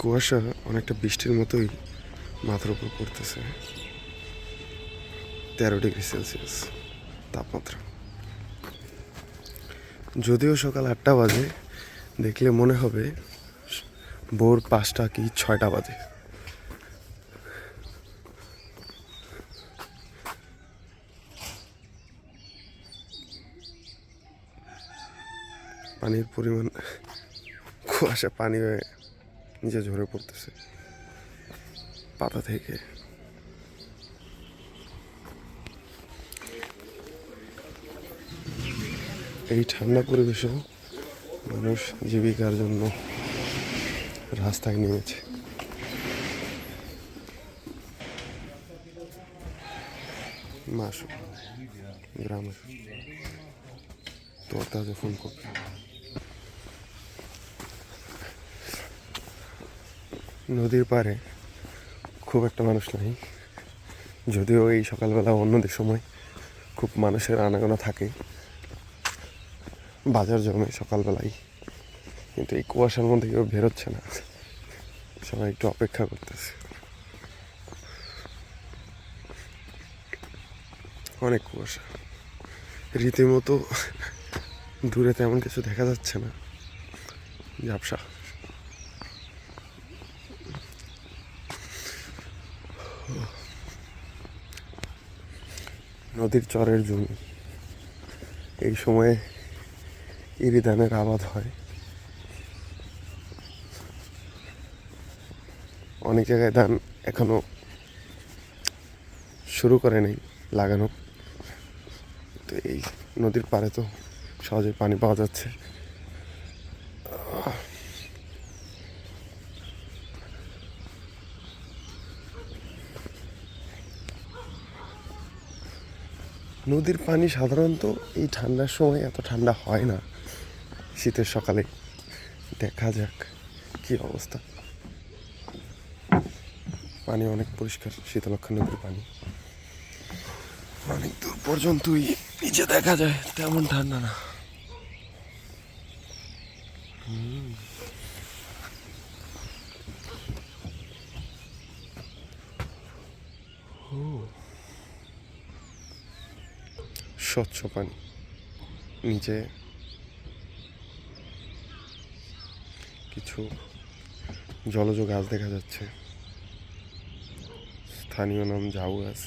কুয়াশা অনেকটা বৃষ্টির মতোই মাথার উপর পড়তেছে। 13 ডিগ্রি সেলসিয়াস তাপমাত্রা। যদিও সকাল 8টা বাজে, দেখলে মনে হবে ভোর 5টা কি 6টা বাজে। পানির পরিমাণ, কুয়াশা পানি হয়ে নিচে ঝরে পড়তেছে পাতা থেকে। এই ঠান্ডা পরিবেশেও মানুষ জীবিকার জন্য রাস্তায় নেমেছে। মাসু গ্রামে তোর তাজা ফোন করবে। নদীর পাড়ে খুব একটা মানুষ নাই, যদিও এই সকালবেলা অন্যদের সময় খুব মানুষের আনাগোনা থাকে, বাজার জমে সকালবেলায়। কিন্তু এই কুয়াশার মধ্যে কেউ বেরোচ্ছে না, সবাই একটু অপেক্ষা করতেছে। অনেক কুয়াশা, রীতিমতো দূরে তেমন কিছু দেখা যাচ্ছে না, ঝাপসা। নদীর চরের জমি, এই সময়ে ইরি ধানের আবাদ হয়। অনেক জায়গায় ধান এখনো শুরু করে নাই লাগানো। তো এই নদীর পাড়ে তো সহজে পানি পাওয়া যাচ্ছে। নদীর পানি সাধারণত এই ঠান্ডার সময় এত ঠান্ডা হয় না, শীতের সকালে। দেখা যাক কি অবস্থা। পানি অনেক পরিষ্কার, শীতলক্ষ্যা নদীর পানি অনেক দূর পর্যন্তই নিচে দেখা যায়, তেমন ঠান্ডা না। স্বচ্ছ পানি, নিচে কিছু জলজ গাছ দেখা যাচ্ছে, স্থানীয় নাম ঝাউ গাছ।